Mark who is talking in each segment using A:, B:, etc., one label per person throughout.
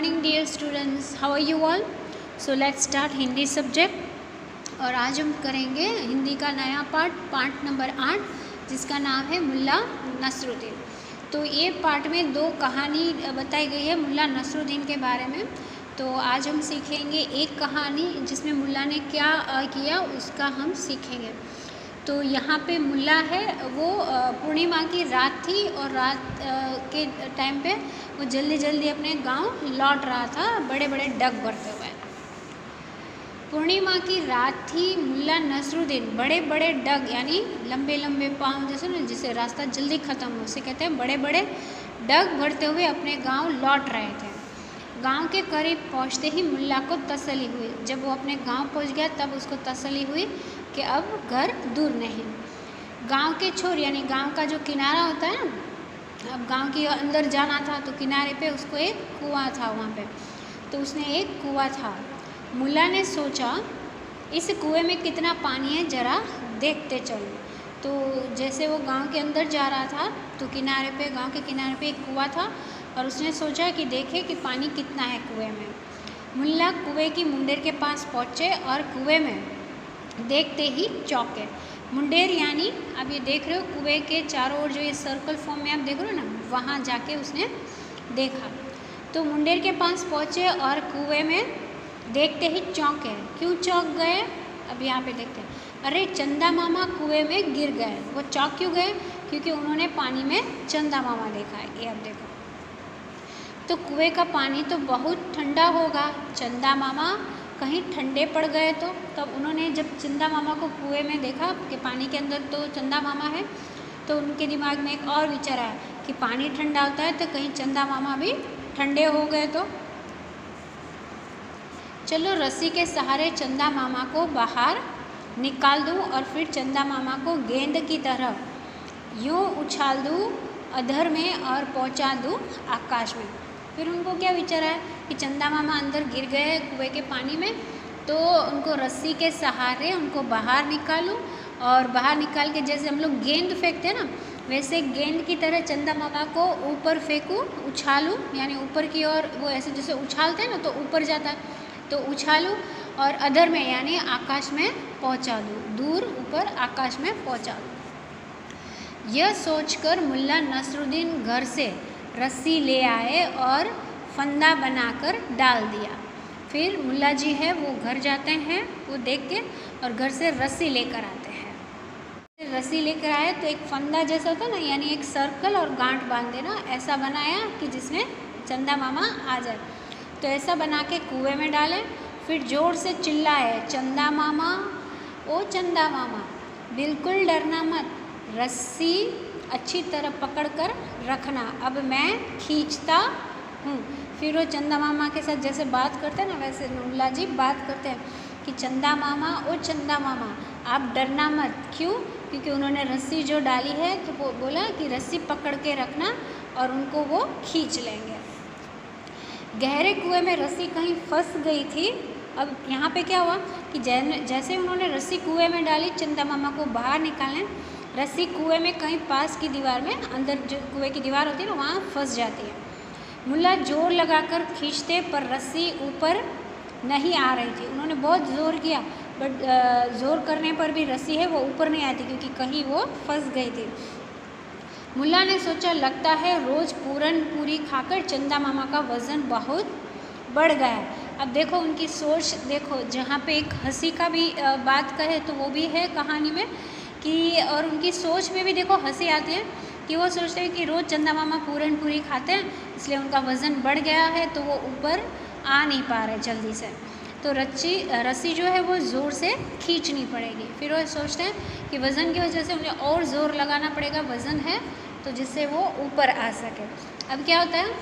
A: morning dear students, how are you all? So let's start Hindi subject. और आज हम करेंगे हिंदी का नया पार्ट नंबर 8 जिसका नाम है मुल्ला नसरुद्दीन। तो ये पार्ट में 2 कहानी बताई गई है मुल्ला नसरुद्दीन के बारे में। तो आज हम सीखेंगे एक कहानी जिसमें मुल्ला ने क्या किया उसका हम सीखेंगे। तो यहाँ पे मुल्ला है वो पूर्णिमा की रात थी और रात के टाइम पे वो जल्दी जल्दी अपने गांव लौट रहा था बड़े बड़े डग भरते हुए। पूर्णिमा की रात थी, मुल्ला नसरुद्दीन बड़े बड़े डग यानी लंबे लंबे पाँव जैसे ना जिससे रास्ता जल्दी ख़त्म हो उसे कहते हैं बड़े बड़े डग भरते हुए अपने गांव लौट रहे थे। गांव के करीब पहुंचते ही मुल्ला को तसल्ली हुई। जब वो अपने गांव पहुंच गया तब उसको तसल्ली हुई कि अब घर दूर नहीं। गांव के छोर यानी गांव का जो किनारा होता है ना, अब गांव के अंदर जाना था तो किनारे पे उसको एक कुआं था वहाँ पे, तो उसने एक कुआं था। मुल्ला ने सोचा इस कुएं में कितना पानी है ज़रा देखते चलो। तो जैसे वो गांव के अंदर जा रहा था तो किनारे पे गांव के किनारे पे एक कुआं था और उसने सोचा कि देखे कि पानी कितना है कुएं में। मुल्ला कुएं की मुंडेर के पास पहुँचे और कुएं में देखते ही चौंके। मुंडेर यानी अब ये देख रहे हो कुएं के चारों ओर जो ये सर्कल फॉर्म में आप देख रहे हो ना, वहाँ जाके उसने देखा। तो मुंडेर के पास पहुँचे और कुएं में देखते ही चौंके। क्यों चौंक गए अब यहाँ पे देखते हैं। अरे चंदा मामा कुएं में गिर गए। वो चौंक क्यों गए? क्योंकि उन्होंने पानी में चंदा मामा देखा है। ये अब देखो तो कुएं का पानी तो बहुत ठंडा होगा, चंदा मामा कहीं ठंडे पड़ गए तो। तब उन्होंने जब चंदा मामा को कुएं में देखा कि पानी के अंदर तो चंदा मामा है, तो उनके दिमाग में एक और विचार आया कि पानी ठंडा होता है तो कहीं चंदा मामा भी ठंडे हो गए तो। चलो रस्सी के सहारे चंदा मामा को बाहर निकाल दूँ और फिर चंदा मामा को गेंद की तरह यूँ उछाल दूँ अधर में और पहुँचा दूँ आकाश में। फिर उनको क्या विचार है कि चंदा मामा अंदर गिर गए कुएं के पानी में, तो उनको रस्सी के सहारे उनको बाहर निकालूं और बाहर निकाल के जैसे हम लोग गेंद फेंकते हैं ना, वैसे गेंद की तरह चंदा मामा को ऊपर फेंकूं, उछालूं यानी ऊपर की ओर। वो ऐसे जैसे उछालते हैं ना तो ऊपर जाता है, तो उछालूं और अधर में यानी आकाश में पहुँचा दूँ, दूर ऊपर आकाश में पहुँचा दूँ। यह सोचकर मुल्ला नसरुद्दीन घर से रस्सी ले आए और फंदा बनाकर डाल दिया। फिर मुल्ला जी है वो घर जाते हैं, वो देख के और घर से रस्सी लेकर आते हैं। रस्सी लेकर आए तो एक फंदा जैसा होता ना यानी एक सर्कल और गांठ बांध देना, ऐसा बनाया कि जिसमें चंदा मामा आ जाए। तो ऐसा बना के कुएं में डालें। फिर जोर से चिल्लाए, चंदा मामा ओ चंदा मामा बिल्कुल डरना मत, रस्सी अच्छी तरह पकड़ कर रखना, अब मैं खींचता हूँ। फिर वो चंदा मामा के साथ जैसे बात करते हैं ना वैसे मुल्ला जी बात करते हैं कि चंदा मामा ओ चंदा मामा आप डरना मत। क्यों? क्योंकि उन्होंने रस्सी जो डाली है तो वो बोला कि रस्सी पकड़ के रखना और उनको वो खींच लेंगे। गहरे कुएं में रस्सी कहीं फंस गई थी। अब यहाँ पे क्या हुआ कि जैसे उन्होंने रस्सी कुएं में डाली, चंदा मामा को बाहर निकालें, रस्सी कुएं में कहीं पास की दीवार में अंदर जो कुएं की दीवार होती है ना वहाँ फंस जाती है। मुल्ला जोर लगाकर खींचते पर रस्सी ऊपर नहीं आ रही थी। उन्होंने बहुत ज़ोर किया बट ज़ोर करने पर भी रस्सी है वो ऊपर नहीं आती क्योंकि कहीं वो फंस गई थी। मुल्ला ने सोचा लगता है रोज़ पूरन पूरी खाकर चंदा मामा का वज़न बहुत बढ़ गया है। अब देखो उनकी सोच देखो, जहाँ पे एक हंसी का भी बात कहे तो वो भी है कहानी में कि, और उनकी सोच में भी देखो हंसी आती है कि वो सोचते हैं कि रोज़ चंदा मामा पूरन पूरी खाते हैं इसलिए उनका वज़न बढ़ गया है तो वो ऊपर आ नहीं पा रहे जल्दी से, तो रस्सी जो है वो ज़ोर से खींचनी पड़ेगी। फिर वो सोचते हैं कि वज़न की वजह से उन्हें और ज़ोर लगाना पड़ेगा, वज़न है तो जिससे वो ऊपर आ सके। अब क्या होता है,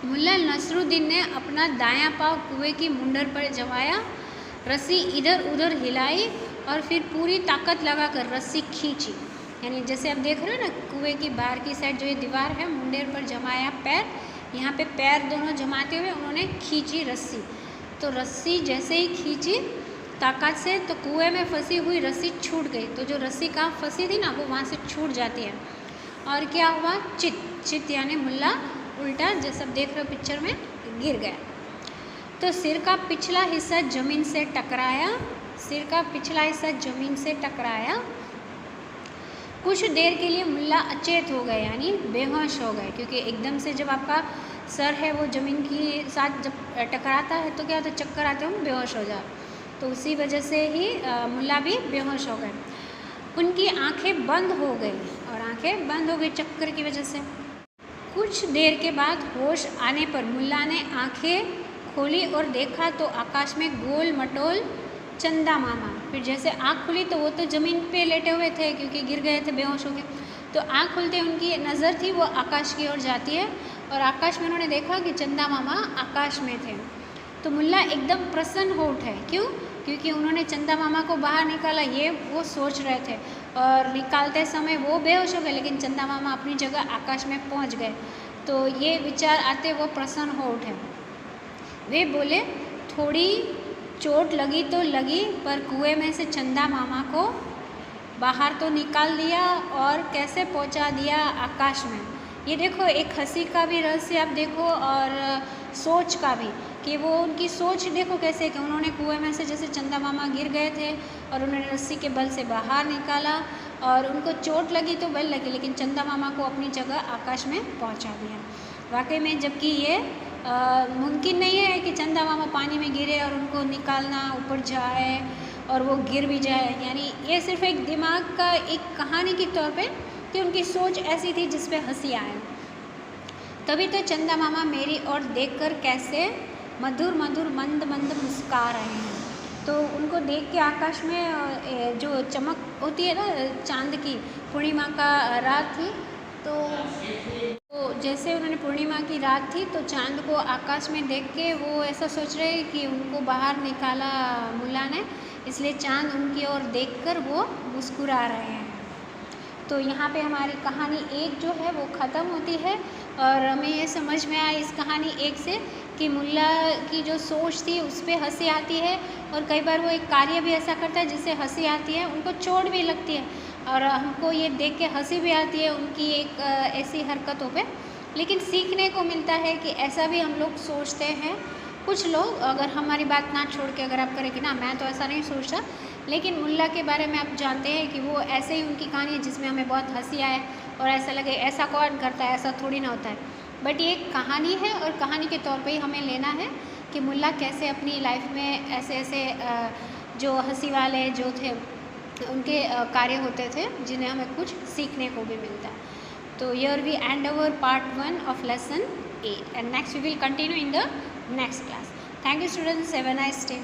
A: मुल्ला नसरुद्दीन ने अपना दायां पाँव कुएं की मुंडर पर जमाया, रस्सी इधर उधर हिलाई और फिर पूरी ताकत लगाकर रस्सी खींची। यानी जैसे आप देख रहे हो ना कुएं की बाहर की साइड जो ये दीवार है, मुंडेर पर जमाया पैर, यहाँ पे पैर दोनों जमाते हुए उन्होंने खींची रस्सी। तो रस्सी जैसे ही खींची ताकत से तो कुएं में फंसी हुई रस्सी छूट गई। तो जो रस्सी कहाँ फंसी थी ना वो वहाँ से छूट जाती है। और क्या हुआ, चित यानी मुल्ला उल्टा जैसा देख रहे हो पिक्चर में गिर गया। तो सिर का पिछला हिस्सा ज़मीन से टकराया, सिर का पिछला हिस्सा ज़मीन से टकराया। कुछ देर के लिए मुल्ला अचेत हो गए, यानी बेहोश हो गए, क्योंकि एकदम से जब आपका सर है वो ज़मीन के साथ जब टकराता है तो क्या होता है, चक्कर आते हैं, बेहोश हो जाए। तो उसी वजह से ही मुल्ला भी बेहोश हो गए। उनकी आंखें बंद हो गई, और आंखें बंद हो गई चक्कर की वजह से। कुछ देर के बाद होश आने पर मुल्ला ने आंखें खोली और देखा तो आकाश में गोल मटोल चंदा मामा। फिर जैसे आँख खुली तो वो तो ज़मीन पे लेटे हुए थे क्योंकि गिर गए थे, बेहोश हो गए। तो आँख खुलते उनकी नज़र थी वो आकाश की ओर जाती है, और आकाश में उन्होंने देखा कि चंदा मामा आकाश में थे। तो मुल्ला एकदम प्रसन्न हो उठे। क्यों? क्योंकि उन्होंने चंदा मामा को बाहर निकाला, ये वो सोच रहे थे, और निकालते समय वो बेहोश हो गए, लेकिन चंदा मामा अपनी जगह आकाश में पहुंच गए। तो ये विचार आते वो प्रसन्न हो उठे। वे बोले, थोड़ी चोट लगी तो लगी, पर कुएं में से चंदा मामा को बाहर तो निकाल दिया और कैसे पहुंचा दिया आकाश में। ये देखो, एक हंसी का भी रहस्य आप देखो, और सोच का भी, कि वो उनकी सोच देखो कैसे, कि उन्होंने कुएं में से जैसे चंदा मामा गिर गए थे और उन्होंने रस्सी के बल से बाहर निकाला, और उनको चोट लगी तो बल लगी, लेकिन चंदा मामा को अपनी जगह आकाश में पहुंचा दिया। वाकई में, जबकि ये मुमकिन नहीं है कि चंदा मामा पानी में गिरे और उनको निकालना ऊपर जाए और वो गिर भी जाए, यानी ये सिर्फ एक दिमाग का एक कहानी के तौर पे, कि उनकी सोच ऐसी थी जिस पे हंसी आए। तभी तो चंदा मामा मेरी ओर देखकर कैसे मधुर मधुर मंद मंद मुस्कुरा रहे हैं। तो उनको देख के आकाश में जो चमक होती है ना चांद की, पूर्णिमा का रात थी, तो जैसे उन्होंने पूर्णिमा की रात थी तो चांद को आकाश में देख के वो ऐसा सोच रहे हैं कि उनको बाहर निकाला मुल्ला ने, इसलिए चांद उनकी ओर देखकर वो मुस्कुरा रहे हैं। तो यहाँ पे हमारी कहानी एक जो है वो ख़त्म होती है, और हमें ये समझ में आया इस कहानी एक से कि मुल्ला की जो सोच थी उस पर हंसी आती है, और कई बार वो एक कार्य भी ऐसा करता है जिससे हंसी आती है, उनको चोट भी लगती है, और हमको ये देख के हंसी भी आती है उनकी एक ऐसी हरकतों पे। लेकिन सीखने को मिलता है कि ऐसा भी हम लोग सोचते हैं। कुछ लोग, अगर हमारी बात ना छोड़ के अगर आप करें कि ना मैं तो ऐसा नहीं सोचता, लेकिन मुल्ला के बारे में आप जानते हैं कि वो ऐसे ही उनकी कहानी है जिसमें हमें बहुत हंसी आए और ऐसा लगे ऐसा कौन करता है, ऐसा थोड़ी ना होता है। बट ये एक कहानी है, और कहानी के तौर पे ही हमें लेना है कि मुल्ला कैसे अपनी लाइफ में ऐसे ऐसे जो हंसी वाले जो थे उनके कार्य होते थे जिन्हें हमें कुछ सीखने को भी मिलता है। तो here we end our part 1 of lesson 8, and next we will continue in the next class. Thank you students, have a nice day.